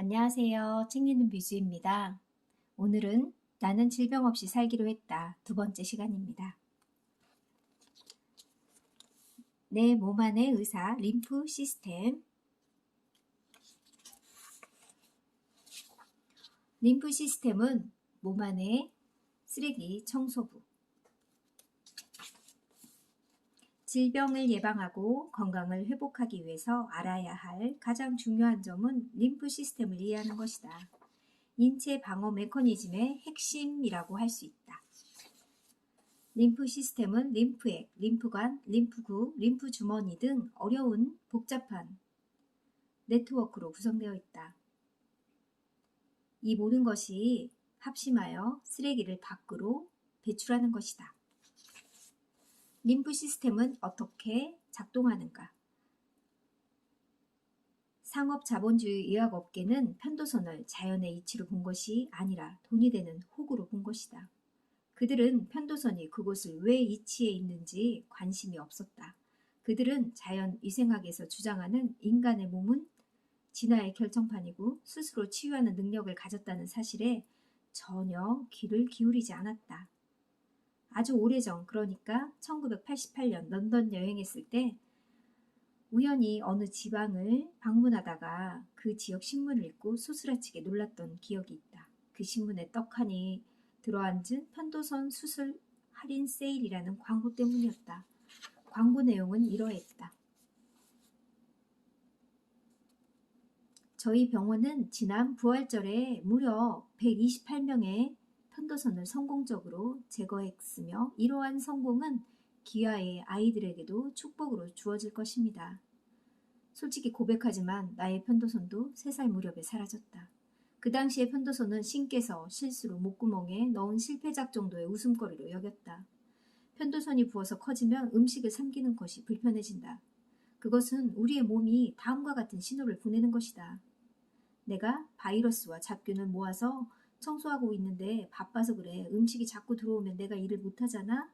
안녕하세요. 책 읽는 뷰즈입니다. 오늘은 나는 질병 없이 살기로 했다. 두 번째 시간입니다. 내 몸 안의 의사, 림프 시스템. 림프 시스템은 몸 안의 쓰레기 청소부. 질병을 예방하고 건강을 회복하기 위해서 알아야 할 가장 중요한 점은 림프 시스템을 이해하는 것이다. 인체 방어 메커니즘의 핵심이라고 할 수 있다. 림프 시스템은 림프액, 림프관, 림프구, 림프 주머니 등 어려운 복잡한 네트워크로 구성되어 있다. 이 모든 것이 합심하여 쓰레기를 밖으로 배출하는 것이다. 림프 시스템은 어떻게 작동하는가? 상업 자본주의 의학업계는 편도선을 자연의 이치로 본 것이 아니라 돈이 되는 호구로 본 것이다. 그들은 편도선이 그곳을 왜 이치해 있는지 관심이 없었다. 그들은 자연위생학에서 주장하는 인간의 몸은 진화의 결정판이고 스스로 치유하는 능력을 가졌다는 사실에 전혀 귀를 기울이지 않았다. 아주 오래전, 그러니까 1988년 런던 여행했을 때 우연히 어느 지방을 방문하다가 그 지역 신문을 읽고 소스라치게 놀랐던 기억이 있다. 그 신문에 떡하니 들어앉은 편도선 수술 할인 세일이라는 광고 때문이었다. 광고 내용은 이러했다. 저희 병원은 지난 부활절에 무려 128명의 편도선을 성공적으로 제거했으며 이러한 성공은 기아의 아이들에게도 축복으로 주어질 것입니다. 솔직히 고백하지만 나의 편도선도 3살 무렵에 사라졌다. 그 당시의 편도선은 신께서 실수로 목구멍에 넣은 실패작 정도의 웃음거리로 여겼다. 편도선이 부어서 커지면 음식을 삼키는 것이 불편해진다. 그것은 우리의 몸이 다음과 같은 신호를 보내는 것이다. 내가 바이러스와 잡균을 모아서 청소하고 있는데 바빠서 그래. 음식이 자꾸 들어오면 내가 일을 못하잖아.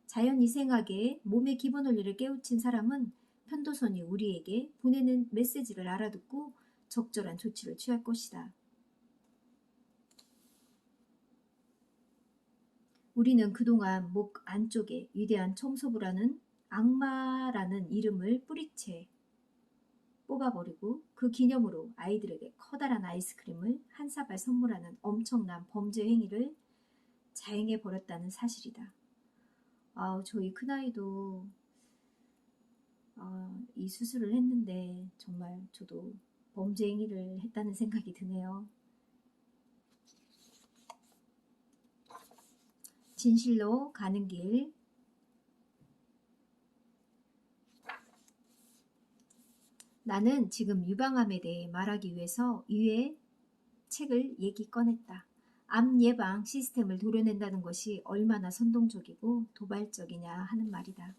자연위생하게 몸의 기본 원리를 깨우친 사람은 편도선이 우리에게 보내는 메시지를 알아듣고 적절한 조치를 취할 것이다. 우리는 그동안 목 안쪽에 위대한 청소부라는 악마라는 이름을 뿌리채 뽑아버리고 그 기념으로 아이들에게 커다란 아이스크림을 한 사발 선물하는 엄청난 범죄 행위를 자행해버렸다는 사실이다. 저희 큰아이도 이 수술을 했는데 정말 저도 범죄 행위를 했다는 생각이 드네요. 진실로 가는 길. 나는 지금 유방암에 대해 말하기 위해서 이외의 책을 얘기 꺼냈다. 암 예방 시스템을 도려낸다는 것이 얼마나 선동적이고 도발적이냐 하는 말이다.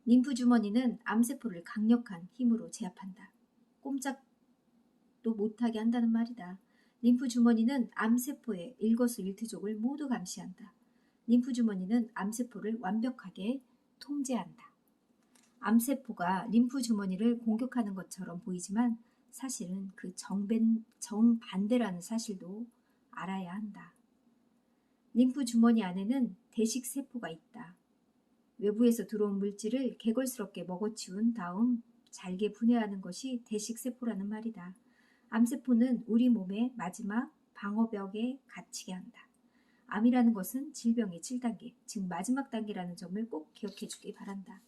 림프 주머니는 암세포를 강력한 힘으로 제압한다. 꼼짝도 못하게 한다는 말이다. 림프 주머니는 암세포의 일거수일투족을 모두 감시한다. 림프 주머니는 암세포를 완벽하게 통제한다. 암세포가 림프 주머니를 공격하는 것처럼 보이지만 사실은 그 정반대라는 사실도 알아야 한다. 림프 주머니 안에는 대식세포가 있다. 외부에서 들어온 물질을 개걸스럽게 먹어치운 다음 잘게 분해하는 것이 대식세포라는 말이다. 암세포는 우리 몸의 마지막 방어벽에 갇히게 한다. 암이라는 것은 질병의 7단계, 즉 마지막 단계라는 점을 꼭 기억해 주기 바란다.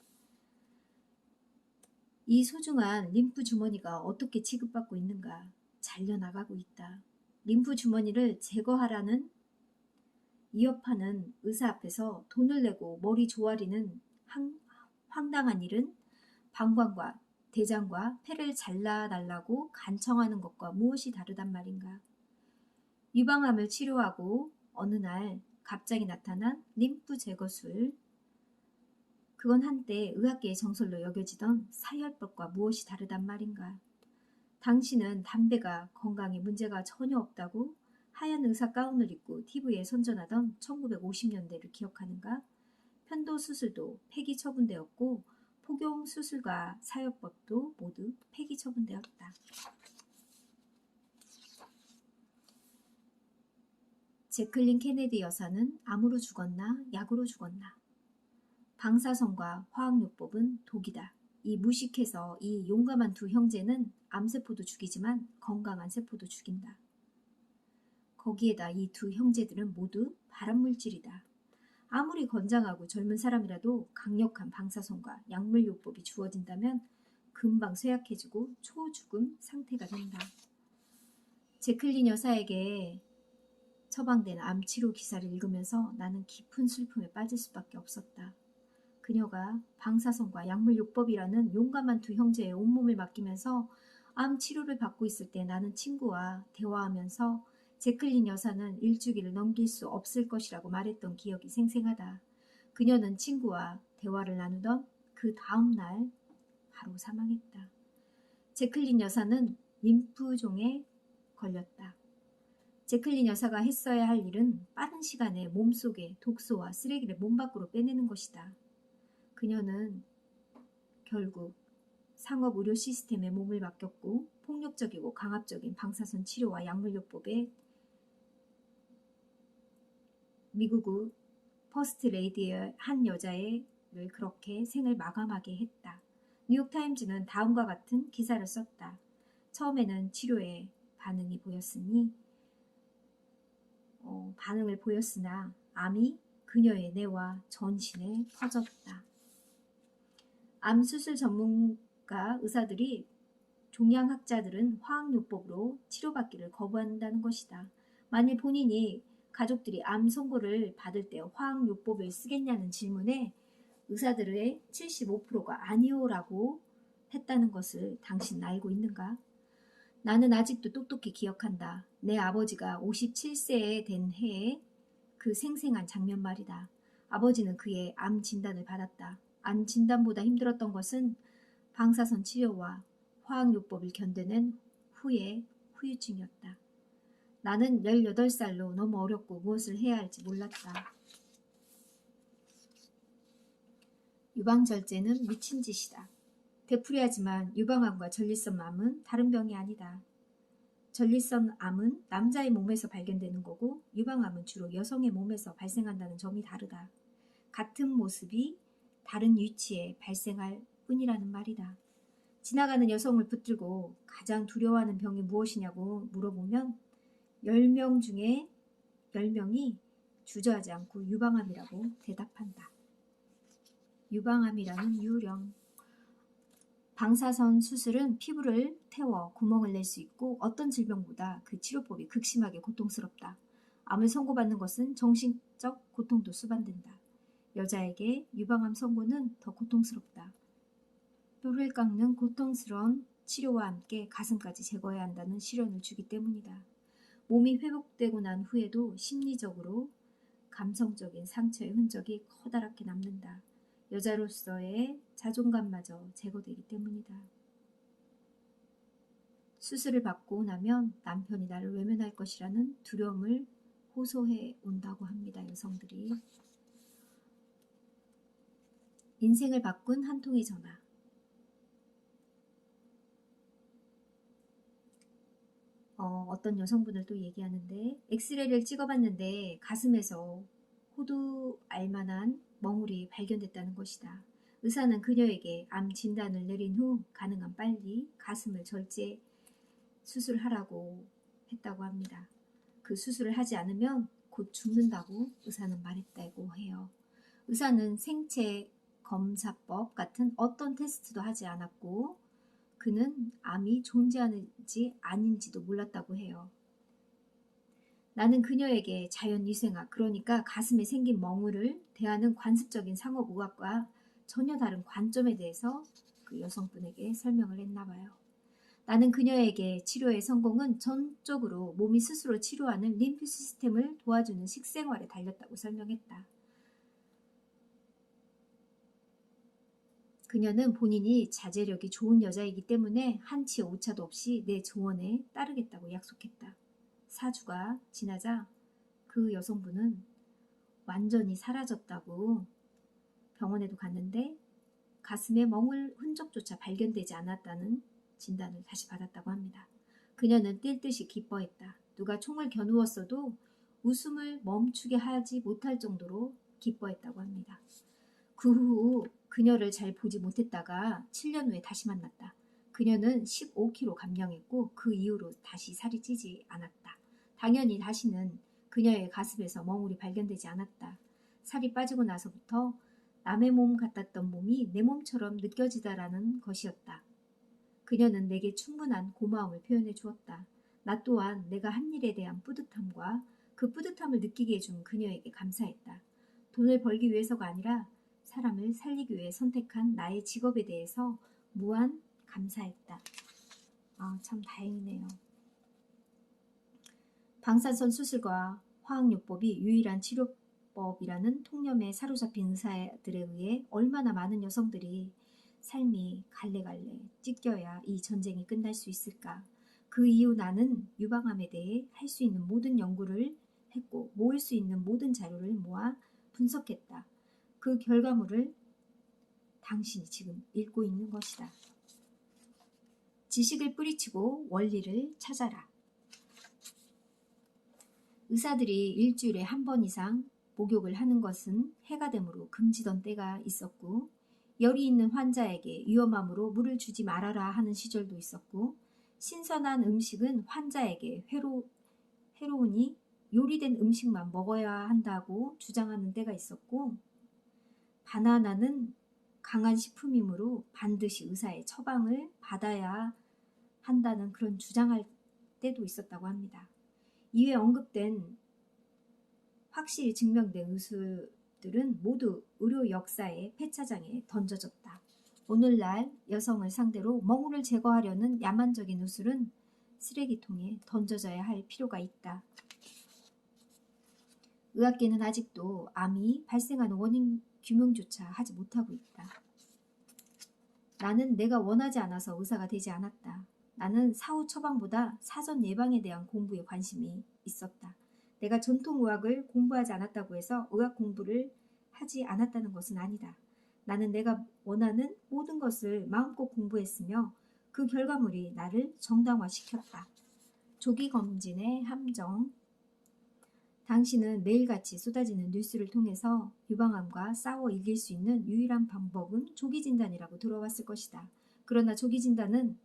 이 소중한 림프 주머니가 어떻게 취급받고 있는가? 잘려나가고 있다. 림프 주머니를 제거하라는 위협하는 의사 앞에서 돈을 내고 머리 조아리는 황당한 일은 방광과 대장과 폐를 잘라달라고 간청하는 것과 무엇이 다르단 말인가? 유방암을 치료하고 어느 날 갑자기 나타난 림프 제거술, 그건 한때 의학계의 정설로 여겨지던 사혈법과 무엇이 다르단 말인가? 당신은 담배가 건강에 문제가 전혀 없다고 하얀 의사 가운을 입고 TV에 선전하던 1950년대를 기억하는가? 편도 수술도 폐기 처분되었고 포경 수술과 사요법도 모두 폐기 처분되었다. 제클린 케네디 여사는 암으로 죽었나 약으로 죽었나? 방사선과 화학요법은 독이다. 이 무식해서 이 용감한 두 형제는 암세포도 죽이지만 건강한 세포도 죽인다. 거기에다 이 두 형제들은 모두 발암물질이다. 아무리 건장하고 젊은 사람이라도 강력한 방사선과 약물요법이 주어진다면 금방 쇠약해지고 초죽음 상태가 된다. 제클린 여사에게 처방된 암치료 기사를 읽으면서 나는 깊은 슬픔에 빠질 수밖에 없었다. 그녀가 방사선과 약물요법이라는 용감한 두 형제의 온몸을 맡기면서 암 치료를 받고 있을 때 나는 친구와 대화하면서 제클린 여사는 일주기를 넘길 수 없을 것이라고 말했던 기억이 생생하다. 그녀는 친구와 대화를 나누던 그 다음 날 바로 사망했다. 제클린 여사는 림프종에 걸렸다. 제클린 여사가 했어야 할 일은 빠른 시간에 몸속의 독소와 쓰레기를 몸 밖으로 빼내는 것이다. 그녀는 결국 상업 의료 시스템에 몸을 맡겼고 폭력적이고 강압적인 방사선 치료와 약물요법에 미국의 퍼스트 레이디의 한 여자를 그렇게 생을 마감하게 했다. 뉴욕타임즈는 다음과 같은 기사를 썼다. 처음에는 치료에 반응을 보였으나 암이 그녀의 뇌와 전신에 퍼졌다. 암 수술 전문가 의사들이 종양학자들은 화학요법으로 치료받기를 거부한다는 것이다. 만일 본인이 가족들이 암 선고를 받을 때 화학요법을 쓰겠냐는 질문에 의사들의 75%가 아니오라고 했다는 것을 당신 알고 있는가? 나는 아직도 똑똑히 기억한다. 내 아버지가 57세에 된 해에 그 생생한 장면 말이다. 아버지는 그의 암 진단을 받았다. 암 진단보다 힘들었던 것은 방사선 치료와 화학요법을 견뎌낸 후의 후유증이었다. 나는 18살로 너무 어렵고 무엇을 해야 할지 몰랐다. 유방절제는 미친 짓이다. 되풀이하지만 유방암과 전립선암은 다른 병이 아니다. 전립선암은 남자의 몸에서 발견되는 거고 유방암은 주로 여성의 몸에서 발생한다는 점이 다르다. 같은 모습이 다른 위치에 발생할 뿐이라는 말이다. 지나가는 여성을 붙들고 가장 두려워하는 병이 무엇이냐고 물어보면 10명 중에 10명이 주저하지 않고 유방암이라고 대답한다. 유방암이라는 유령. 방사선 수술은 피부를 태워 구멍을 낼 수 있고 어떤 질병보다 그 치료법이 극심하게 고통스럽다. 암을 선고받는 것은 정신적 고통도 수반된다. 여자에게 유방암 선고는 더 고통스럽다. 뼈를 깎는 고통스러운 치료와 함께 가슴까지 제거해야 한다는 시련을 주기 때문이다. 몸이 회복되고 난 후에도 심리적으로 감성적인 상처의 흔적이 커다랗게 남는다. 여자로서의 자존감마저 제거되기 때문이다. 수술을 받고 나면 남편이 나를 외면할 것이라는 두려움을 호소해 온다고 합니다. 여성들이. 인생을 바꾼 한 통의 전화. 어떤 여성분을 얘기하는데 엑스레이를 찍어봤는데 가슴에서 호두 알만한 멍울이 발견됐다는 것이다. 의사는 그녀에게 암 진단을 내린 후 가능한 빨리 가슴을 절제 수술하라고 했다고 합니다. 그 수술을 하지 않으면 곧 죽는다고 의사는 말했다고 해요. 의사는 생체 검사법 같은 어떤 테스트도 하지 않았고 그는 암이 존재하는지 아닌지도 몰랐다고 해요. 나는 그녀에게 자연위생학, 그러니까 가슴에 생긴 멍울을 대하는 관습적인 상업의학과 전혀 다른 관점에 대해서 그 여성분에게 설명을 했나 봐요. 나는 그녀에게 치료의 성공은 전적으로 몸이 스스로 치료하는 림프 시스템을 도와주는 식생활에 달렸다고 설명했다. 그녀는 본인이 자제력이 좋은 여자이기 때문에 한치 오차도 없이 내 조언에 따르겠다고 약속했다. 4주가 지나자 그 여성분은 완전히 사라졌다고 병원에도 갔는데 가슴에 멍을 흔적조차 발견되지 않았다는 진단을 다시 받았다고 합니다. 그녀는 뛸 듯이 기뻐했다. 누가 총을 겨누었어도 웃음을 멈추게 하지 못할 정도로 기뻐했다고 합니다. 그 후 그녀를 잘 보지 못했다가 7년 후에 다시 만났다. 그녀는 15kg 감량했고 그 이후로 다시 살이 찌지 않았다. 당연히 다시는 그녀의 가슴에서 멍울이 발견되지 않았다. 살이 빠지고 나서부터 남의 몸 같았던 몸이 내 몸처럼 느껴지다라는 것이었다. 그녀는 내게 충분한 고마움을 표현해 주었다. 나 또한 내가 한 일에 대한 뿌듯함과 그 뿌듯함을 느끼게 해준 그녀에게 감사했다. 돈을 벌기 위해서가 아니라 사람을 살리기 위해 선택한 나의 직업에 대해서 무한 감사했다. 참 다행이네요. 방사선 수술과 화학요법이 유일한 치료법이라는 통념에 사로잡힌 의사들에 의해 얼마나 많은 여성들이 삶이 갈래갈래 찢겨야 이 전쟁이 끝날 수 있을까. 그 이후 나는 유방암에 대해 할 수 있는 모든 연구를 했고 모을 수 있는 모든 자료를 모아 분석했다. 그 결과물을 당신이 지금 읽고 있는 것이다. 지식을 뿌리치고 원리를 찾아라. 의사들이 일주일에 한 번 이상 목욕을 하는 것은 해가 되므로 금지던 때가 있었고 열이 있는 환자에게 위험함으로 물을 주지 말아라 하는 시절도 있었고 신선한 음식은 환자에게 해로우니 요리된 음식만 먹어야 한다고 주장하는 때가 있었고 바나나는 강한 식품이므로 반드시 의사의 처방을 받아야 한다는 그런 주장할 때도 있었다고 합니다. 이에 언급된 확실히 증명된 의술들은 모두 의료 역사의 폐차장에 던져졌다. 오늘날 여성을 상대로 멍울을 제거하려는 야만적인 의술은 쓰레기통에 던져져야 할 필요가 있다. 의학계는 아직도 암이 발생하는 원인 규명조차 하지 못하고 있다. 나는 내가 원하지 않아서 의사가 되지 않았다. 나는 사후 처방보다 사전 예방에 대한 공부에 관심이 있었다. 내가 전통의학을 공부하지 않았다고 해서 의학 공부를 하지 않았다는 것은 아니다. 나는 내가 원하는 모든 것을 마음껏 공부했으며 그 결과물이 나를 정당화시켰다. 조기검진의 함정. 당신은 매일같이 쏟아지는 뉴스를 통해서 유방암과 싸워 이길 수 있는 유일한 방법은 조기진단이라고 들어왔을 것이다. 그러나 조기진단은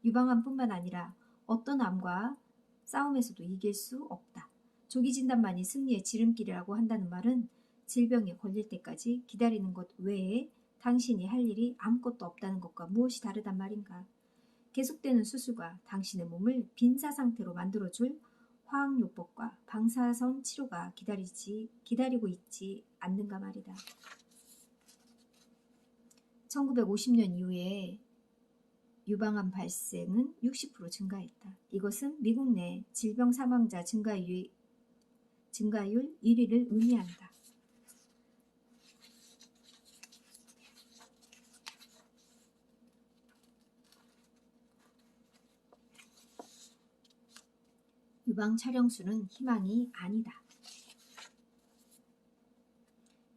유방암뿐만 아니라 어떤 암과 싸움에서도 이길 수 없다. 조기진단만이 승리의 지름길이라고 한다는 말은 질병에 걸릴 때까지 기다리는 것 외에 당신이 할 일이 아무것도 없다는 것과 무엇이 다르단 말인가. 계속되는 수술과 당신의 몸을 빈사 상태로 만들어줄 화학요법과 방사선 치료가 기다리고 있지 않는가 말이다. 1950년 이후에 유방암 발생은 60% 증가했다. 이것은 미국 내 질병 사망자 증가율 1위를 의미한다. 유방 촬영술은 희망이 아니다.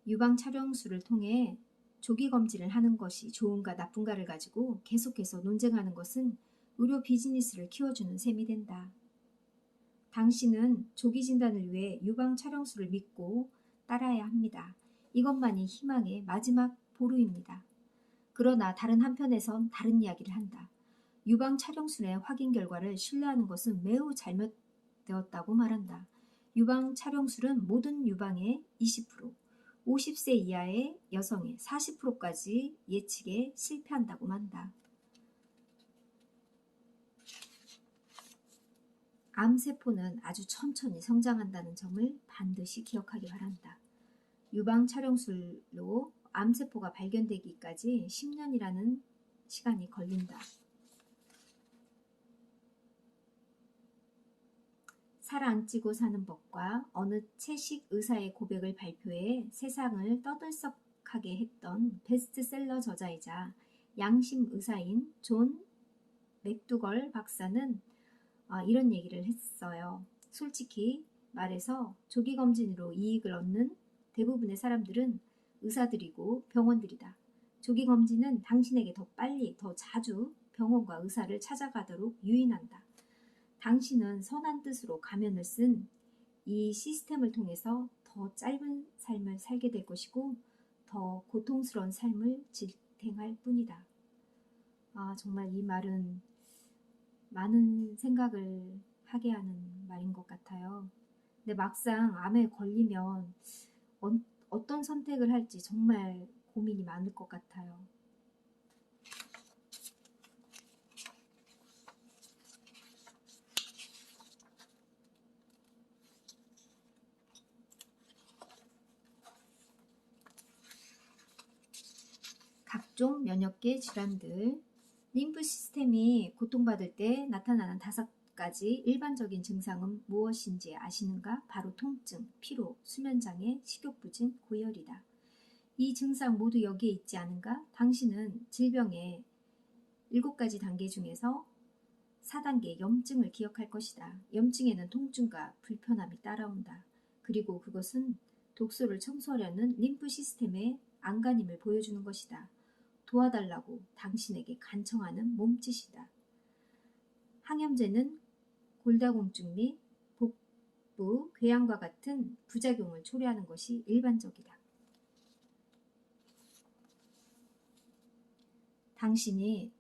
유방 촬영술을 통해 조기 검진을 하는 것이 좋은가 나쁜가를 가지고 계속해서 논쟁하는 것은 의료 비즈니스를 키워주는 셈이 된다. 당신은 조기 진단을 위해 유방 촬영술을 믿고 따라야 합니다. 이것만이 희망의 마지막 보루입니다. 그러나 다른 한편에선 다른 이야기를 한다. 유방 촬영술의 확인 결과를 신뢰하는 것은 매우 잘못되었다고 말한다. 유방 촬영술은 모든 유방의 20%, 50세 이하의 여성의 40%까지 예측에 실패한다고 한다. 암세포는 아주 천천히 성장한다는 점을 반드시 기억하기 바란다. 유방 촬영술로 암세포가 발견되기까지 10년이라는 시간이 걸린다. 살 안 찌고 사는 법과 어느 채식 의사의 고백을 발표해 세상을 떠들썩하게 했던 베스트셀러 저자이자 양심 의사인 존 맥두걸 박사는 이런 얘기를 했어요. 솔직히 말해서 조기검진으로 이익을 얻는 대부분의 사람들은 의사들이고 병원들이다. 조기검진은 당신에게 더 빨리, 더 자주 병원과 의사를 찾아가도록 유인한다. 당신은 선한 뜻으로 가면을 쓴 이 시스템을 통해서 더 짧은 삶을 살게 될 것이고 더 고통스러운 삶을 지탱할 뿐이다. 정말 이 말은 많은 생각을 하게 하는 말인 것 같아요. 근데 막상 암에 걸리면 어떤 선택을 할지 정말 고민이 많을 것 같아요. 각종 면역계 질환들, 림프 시스템이 고통받을 때 나타나는 5가지 일반적인 증상은 무엇인지 아시는가? 바로 통증, 피로, 수면장애, 식욕부진, 고열이다. 이 증상 모두 여기에 있지 않은가? 당신은 질병의 7가지 단계 중에서 4단계 염증을 기억할 것이다. 염증에는 통증과 불편함이 따라온다. 그리고 그것은 독소를 청소하려는 림프 시스템의 안간힘을 보여주는 것이다. 도와달라고 당신에게 간청하는 몸짓이다. 항염제는 골다공증 및 복부, 궤양과 같은 부작용을 초래하는 것이 일반적이다. 당신이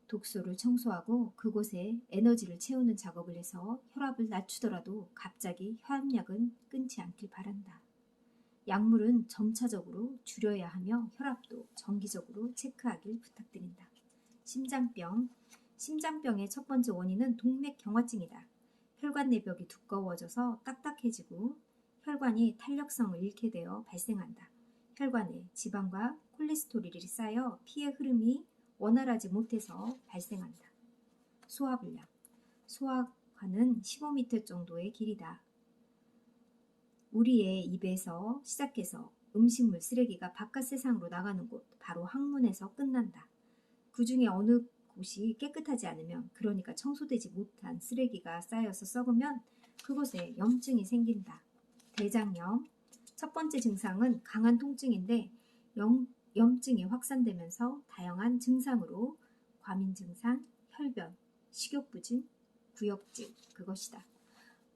독소를 청소하고 그곳에 에너지를 채우는 작업을 해서 혈압을 낮추더라도 갑자기 혈압약은 끊지 않길 바란다. 약물은 점차적으로 줄여야 하며 혈압도 정기적으로 체크하길 부탁드린다. 심장병. 심장병의 첫 번째 원인은 동맥경화증이다. 혈관 내벽이 두꺼워져서 딱딱해지고 혈관이 탄력성을 잃게 되어 발생한다. 혈관에 지방과 콜레스테롤이 쌓여 피의 흐름이 원활하지 못해서 발생한다. 소화불량. 소화관은 15m 정도의 길이다. 우리의 입에서 시작해서 음식물 쓰레기가 바깥 세상으로 나가는 곳, 바로 항문에서 끝난다. 그 중에 어느 곳이 깨끗하지 않으면, 그러니까 청소되지 못한 쓰레기가 쌓여서 썩으면 그곳에 염증이 생긴다. 대장염. 첫 번째 증상은 강한 통증인데 염증이 확산되면서 다양한 증상으로 과민 증상, 혈변, 식욕부진, 구역질, 그것이다.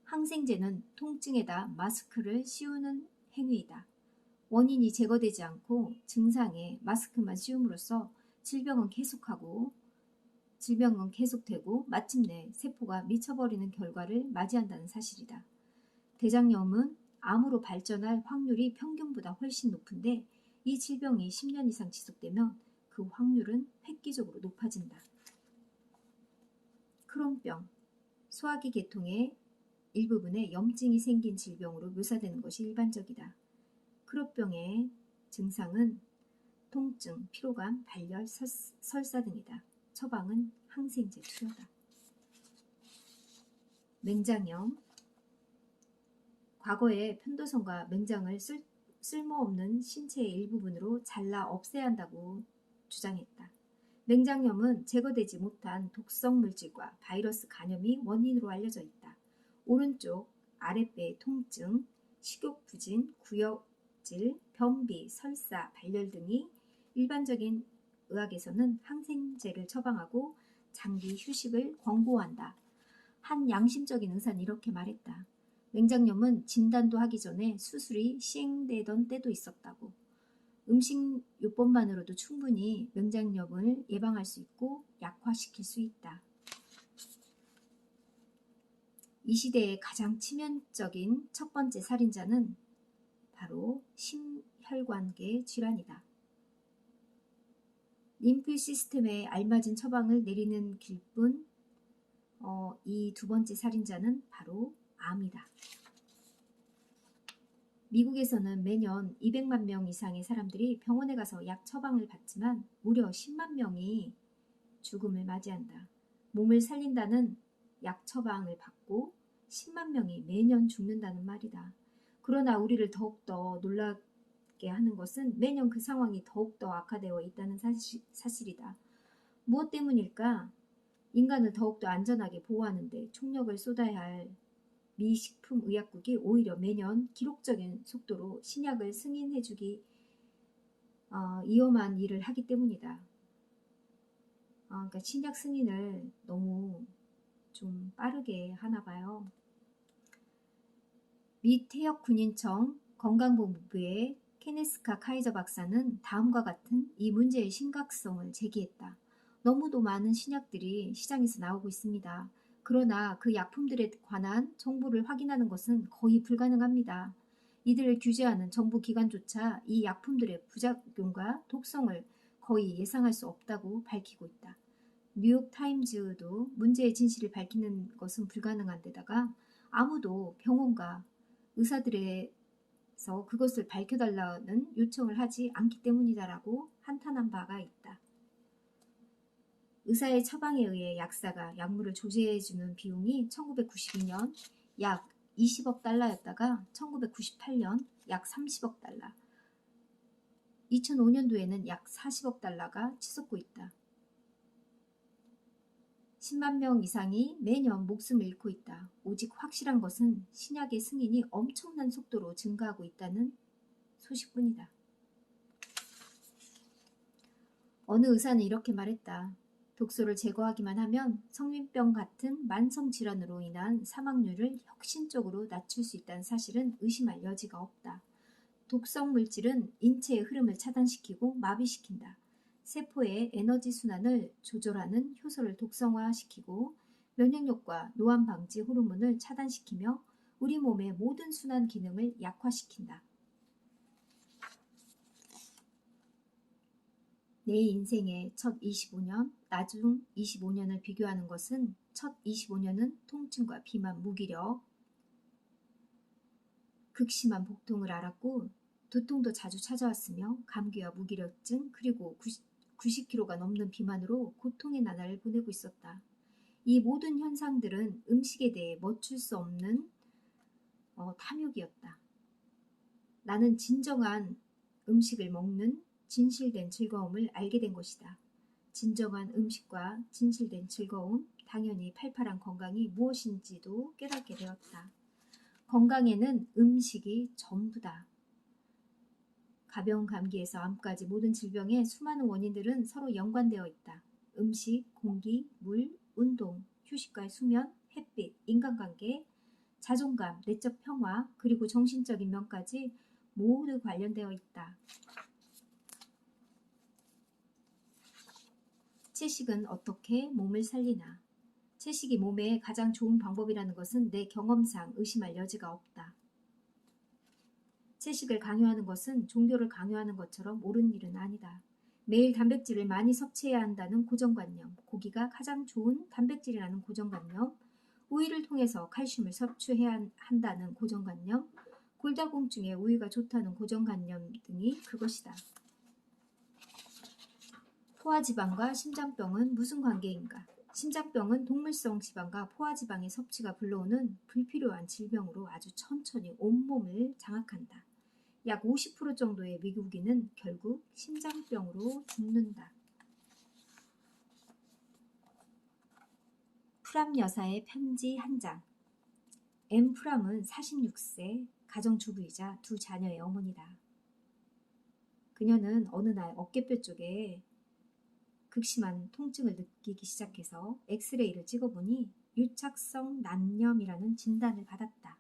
항생제는 통증에다 마스크를 씌우는 행위이다. 원인이 제거되지 않고 증상에 마스크만 씌움으로써 질병은 계속되고 마침내 세포가 미쳐버리는 결과를 맞이한다는 사실이다. 대장염은 암으로 발전할 확률이 평균보다 훨씬 높은데 이 질병이 10년 이상 지속되면 그 확률은 획기적으로 높아진다. 크론병. 소화기 계통의 일부분에 염증이 생긴 질병으로 묘사되는 것이 일반적이다. 크론병의 증상은 통증, 피로감, 발열, 설사 등이다. 처방은 항생제 투여다. 맹장염. 과거에 편도선과 맹장을 쓸모없는 신체의 일부분으로 잘라 없애야 한다고 주장했다. 맹장염은 제거되지 못한 독성 물질과 바이러스 감염이 원인으로 알려져 있다. 오른쪽 아랫배의 통증, 식욕부진, 구역질, 변비, 설사, 발열 등이 일반적인 의학에서는 항생제를 처방하고 장기 휴식을 권고한다. 한 양심적인 의사는 이렇게 말했다. 맹장염은 진단도 하기 전에 수술이 시행되던 때도 있었다고. 음식요법만으로도 충분히 맹장염을 예방할 수 있고 약화시킬 수 있다. 이 시대의 가장 치명적인 첫 번째 살인자는 바로 심혈관계 질환이다. 림프 시스템에 알맞은 처방을 내리는 길뿐 이 두 번째 살인자는 바로 암이다. 미국에서는 매년 200만 명 이상의 사람들이 병원에 가서 약 처방을 받지만 무려 10만 명이 죽음을 맞이한다. 몸을 살린다는 약 처방을 받고 10만 명이 매년 죽는다는 말이다. 그러나 우리를 더욱더 놀라게 하는 것은 매년 그 상황이 더욱더 악화되어 있다는 사실이다. 무엇 때문일까? 인간을 더욱더 안전하게 보호하는 데 총력을 쏟아야 할 미식품의약국이 오히려 매년 기록적인 속도로 신약을 승인해주기 위험한 일을 하기 때문이다. 그러니까 신약 승인을 너무 좀 빠르게 하나 봐요. 미 태역 군인청 건강본부의 케네스카 카이저 박사는 다음과 같은 이 문제의 심각성을 제기했다. 너무도 많은 신약들이 시장에서 나오고 있습니다. 그러나 그 약품들에 관한 정보를 확인하는 것은 거의 불가능합니다. 이들을 규제하는 정부 기관조차 이 약품들의 부작용과 독성을 거의 예상할 수 없다고 밝히고 있다. 뉴욕타임즈도 문제의 진실을 밝히는 것은 불가능한 데다가 아무도 병원과 의사들에서 그것을 밝혀달라는 요청을 하지 않기 때문이다라고 한탄한 바가 있다. 의사의 처방에 의해 약사가 약물을 조제해주는 비용이 1992년 약 20억 달러였다가 1998년 약 30억 달러, 2005년도에는 약 40억 달러가 치솟고 있다. 10만 명 이상이 매년 목숨을 잃고 있다. 오직 확실한 것은 신약의 승인이 엄청난 속도로 증가하고 있다는 소식뿐이다. 어느 의사는 이렇게 말했다. 독소를 제거하기만 하면 성민병 같은 만성질환으로 인한 사망률을 혁신적으로 낮출 수 있다는 사실은 의심할 여지가 없다. 독성 물질은 인체의 흐름을 차단시키고 마비시킨다. 세포의 에너지 순환을 조절하는 효소를 독성화시키고 면역력과 노안 방지 호르몬을 차단시키며 우리 몸의 모든 순환 기능을 약화시킨다. 내 인생의 첫 25년, 나중 25년을 비교하는 것은 첫 25년은 통증과 비만, 무기력, 극심한 복통을 앓았고 두통도 자주 찾아왔으며 감기와 무기력증 그리고 90kg가 넘는 비만으로 고통의 나날을 보내고 있었다. 이 모든 현상들은 음식에 대해 멈출 수 없는 탐욕이었다. 나는 진정한 음식을 먹는 진실된 즐거움을 알게 된 것이다. 진정한 음식과 진실된 즐거움, 당연히 팔팔한 건강이 무엇인지도 깨닫게 되었다. 건강에는 음식이 전부다. 가벼운 감기에서 암까지 모든 질병의 수많은 원인들은 서로 연관되어 있다. 음식, 공기, 물, 운동, 휴식과 수면, 햇빛, 인간관계, 자존감, 내적 평화, 그리고 정신적인 면까지 모두 관련되어 있다. 채식은 어떻게 몸을 살리나? 채식이 몸에 가장 좋은 방법이라는 것은 내 경험상 의심할 여지가 없다. 채식을 강요하는 것은 종교를 강요하는 것처럼 옳은 일은 아니다. 매일 단백질을 많이 섭취해야 한다는 고정관념, 고기가 가장 좋은 단백질이라는 고정관념, 우유를 통해서 칼슘을 섭취해야 한다는 고정관념, 골다공증에 우유가 좋다는 고정관념 등이 그것이다. 포화지방과 심장병은 무슨 관계인가? 심장병은 동물성 지방과 포화지방의 섭취가 불러오는 불필요한 질병으로 아주 천천히 온몸을 장악한다. 약 50% 정도의 미국인은 결국 심장병으로 죽는다. 프람 여사의 편지 한 장. 엠 프람은 46세 가정주부이자 두 자녀의 어머니다. 그녀는 어느 날 어깨뼈 쪽에 극심한 통증을 느끼기 시작해서 엑스레이를 찍어보니 유착성 난염이라는 진단을 받았다.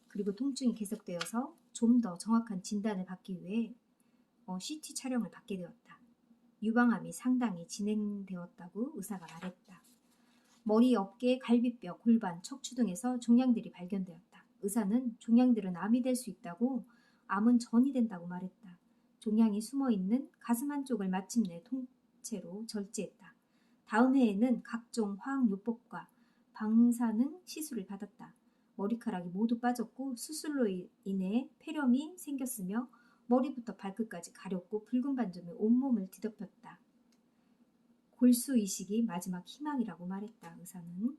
그리고 통증이 계속되어서 좀 더 정확한 진단을 받기 위해 CT 촬영을 받게 되었다. 유방암이 상당히 진행되었다고 의사가 말했다. 머리, 어깨, 갈비뼈, 골반, 척추 등에서 종양들이 발견되었다. 의사는 종양들은 암이 될 수 있다고 암은 전이 된다고 말했다. 종양이 숨어있는 가슴 한쪽을 마침내 통째로 절제했다. 다음 해에는 각종 화학요법과 방사능 시술을 받았다. 머리카락이 모두 빠졌고 수술로 인해 폐렴이 생겼으며 머리부터 발끝까지 가렵고 붉은 반점이 온몸을 뒤덮였다. 골수 이식이 마지막 희망이라고 말했다. 의사는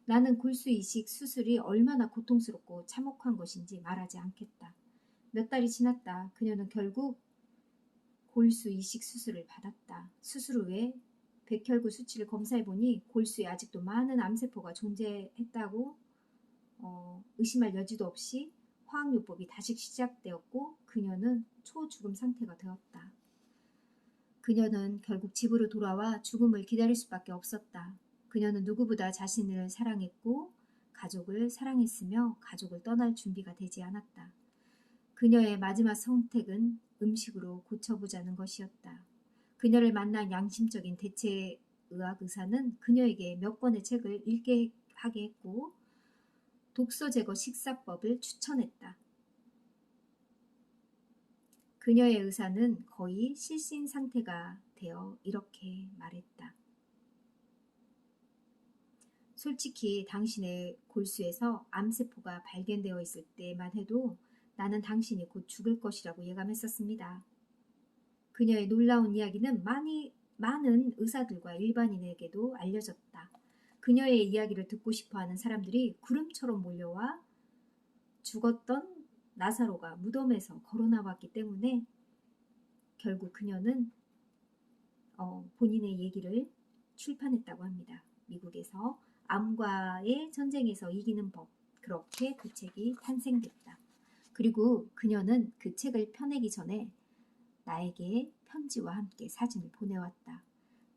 나는 골수 이식 수술이 얼마나 고통스럽고 참혹한 것인지 말하지 않겠다. 몇 달이 지났다. 그녀는 결국 골수 이식 수술을 받았다. 수술 후에 백혈구 수치를 검사해보니 골수에 아직도 많은 암세포가 존재했다고 의심할 여지도 없이 화학요법이 다시 시작되었고 그녀는 초죽음 상태가 되었다. 그녀는 결국 집으로 돌아와 죽음을 기다릴 수밖에 없었다. 그녀는 누구보다 자신을 사랑했고 가족을 사랑했으며 가족을 떠날 준비가 되지 않았다. 그녀의 마지막 선택은 음식으로 고쳐보자는 것이었다. 그녀를 만난 양심적인 대체의학 의사는 그녀에게 몇 권의 책을 읽게 하게 했고 독소 제거 식사법을 추천했다. 그녀의 의사는 거의 실신 상태가 되어 이렇게 말했다. 솔직히 당신의 골수에서 암세포가 발견되어 있을 때만 해도 나는 당신이 곧 죽을 것이라고 예감했었습니다. 그녀의 놀라운 이야기는 많은 의사들과 일반인에게도 알려졌다. 그녀의 이야기를 듣고 싶어하는 사람들이 구름처럼 몰려와 죽었던 나사로가 무덤에서 걸어나왔기 때문에 결국 그녀는 본인의 얘기를 출판했다고 합니다. 미국에서 암과의 전쟁에서 이기는 법, 그렇게 그 책이 탄생됐다. 그리고 그녀는 그 책을 펴내기 전에 나에게 편지와 함께 사진을 보내왔다.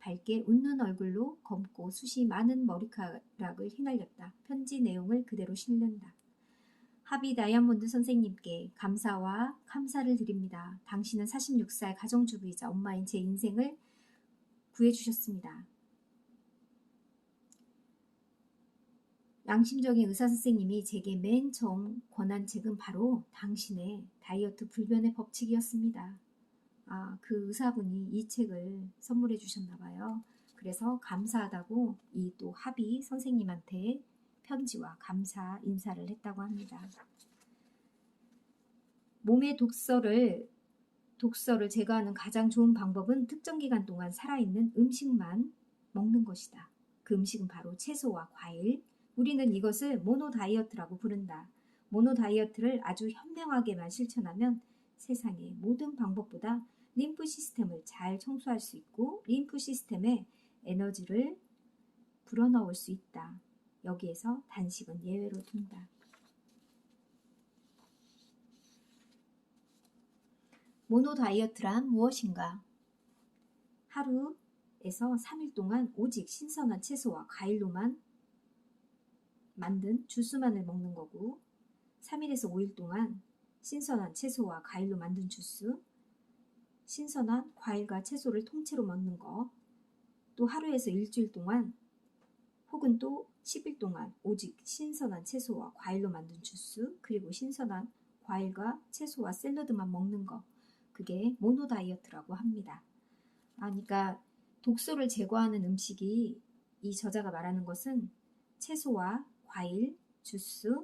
밝게 웃는 얼굴로 검고 숱이 많은 머리카락을 휘날렸다. 편지 내용을 그대로 실는다. 하비 다이아몬드 선생님께 감사와 감사를 드립니다. 당신은 46살 가정주부이자 엄마인 제 인생을 구해주셨습니다. 양심적인 의사선생님이 제게 맨 처음 권한 책은 바로 당신의 다이어트 불변의 법칙이었습니다. 그 의사분이 이 책을 선물해 주셨나 봐요. 그래서 감사하다고 이 또 하비 선생님한테 편지와 감사 인사를 했다고 합니다. 몸의 독소를 제거하는 가장 좋은 방법은 특정 기간 동안 살아있는 음식만 먹는 것이다. 그 음식은 바로 채소와 과일. 우리는 이것을 모노다이어트라고 부른다. 모노다이어트를 아주 현명하게만 실천하면 세상의 모든 방법보다 림프 시스템을 잘 청소할 수 있고 림프 시스템에 에너지를 불어넣을 수 있다. 여기에서 단식은 예외로 둔다. 모노다이어트란 무엇인가? 하루에서 3일 동안 오직 신선한 채소와 과일로만 만든 주스만을 먹는 거고 3일에서 5일 동안 신선한 채소와 과일로 만든 주스, 신선한 과일과 채소를 통째로 먹는 거, 또 하루에서 일주일 동안 혹은 또 10일 동안 오직 신선한 채소와 과일로 만든 주스, 그리고 신선한 과일과 채소와 샐러드만 먹는 거, 그게 모노다이어트라고 합니다. 그러니까 독소를 제거하는 음식이 이 저자가 말하는 것은 채소와 과일, 주스,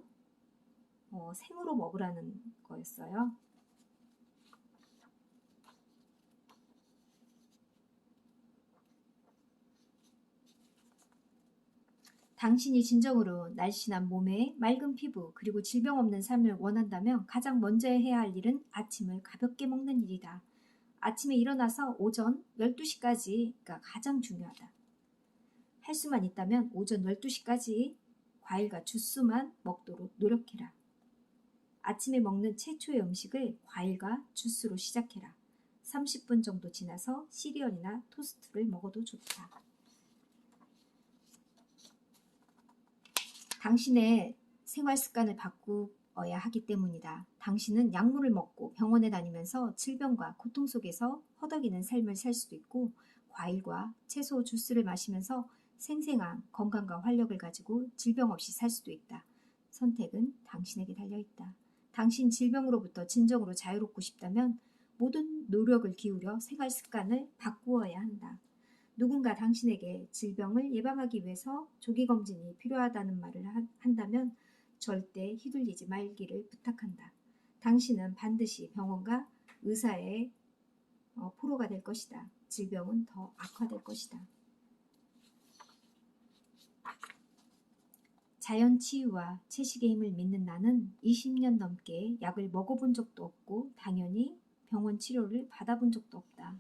생으로 먹으라는 거였어요. 당신이 진정으로 날씬한 몸에 맑은 피부 그리고 질병 없는 삶을 원한다면 가장 먼저 해야 할 일은 아침을 가볍게 먹는 일이다. 아침에 일어나서 오전 12시까지가 가장 중요하다. 할 수만 있다면 오전 12시까지 과일과 주스만 먹도록 노력해라. 아침에 먹는 최초의 음식을 과일과 주스로 시작해라. 30분 정도 지나서 시리얼이나 토스트를 먹어도 좋다. 당신의 생활 습관을 바꾸어야 하기 때문이다. 당신은 약물을 먹고 병원에 다니면서 질병과 고통 속에서 허덕이는 삶을 살 수도 있고 과일과 채소 주스를 마시면서 생생한 건강과 활력을 가지고 질병 없이 살 수도 있다. 선택은 당신에게 달려있다. 당신 질병으로부터 진정으로 자유롭고 싶다면 모든 노력을 기울여 생활 습관을 바꾸어야 한다. 누군가 당신에게 질병을 예방하기 위해서 조기검진이 필요하다는 말을 한다면 절대 휘둘리지 말기를 부탁한다. 당신은 반드시 병원과 의사의 포로가 될 것이다. 질병은 더 악화될 것이다. 자연치유와 채식의 힘을 믿는 나는 20년 넘게 약을 먹어본 적도 없고 당연히 병원 치료를 받아본 적도 없다.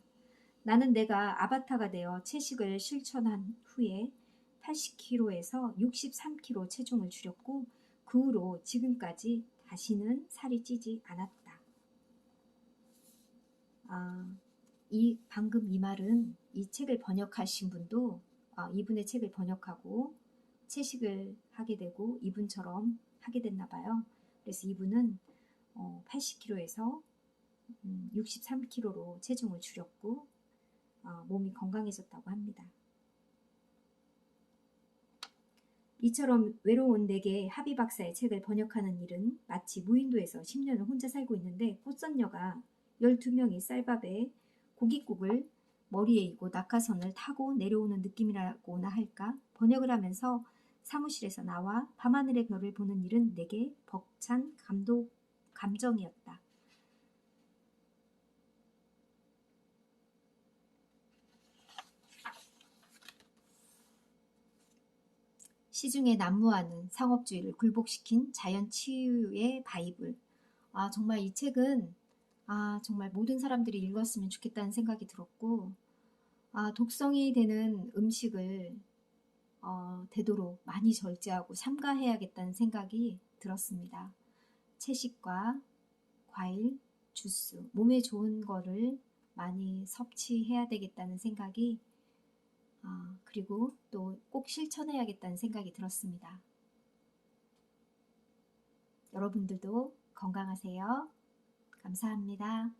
나는 내가 아바타가 되어 채식을 실천한 후에 80kg에서 63kg 체중을 줄였고 그 후로 지금까지 다시는 살이 찌지 않았다. 방금 이 말은 이 책을 번역하신 분도 이분의 책을 번역하고 채식을 하게 되고 이분처럼 하게 됐나 봐요. 그래서 이분은 80kg에서 63kg로 체중을 줄였고 몸이 건강해졌다고 합니다. 이처럼 외로운 내게 하비 박사의 책을 번역하는 일은 마치 무인도에서 10년을 혼자 살고 있는데 꽃선녀가 12명이 쌀밥에 고깃국을 머리에 이고 낙하선을 타고 내려오는 느낌이라고나 할까? 번역을 하면서 사무실에서 나와 밤하늘의 별을 보는 일은 내게 벅찬 감정이었다. 시중에 난무하는 상업주의를 굴복시킨 자연 치유의 바이블. 정말 이 책은 정말 모든 사람들이 읽었으면 좋겠다는 생각이 들었고, 독성이 되는 음식을 되도록 많이 절제하고 삼가해야겠다는 생각이 들었습니다. 채식과 과일, 주스, 몸에 좋은 거를 많이 섭취해야 되겠다는 생각이 그리고 또 꼭 실천해야겠다는 생각이 들었습니다. 여러분들도 건강하세요. 감사합니다.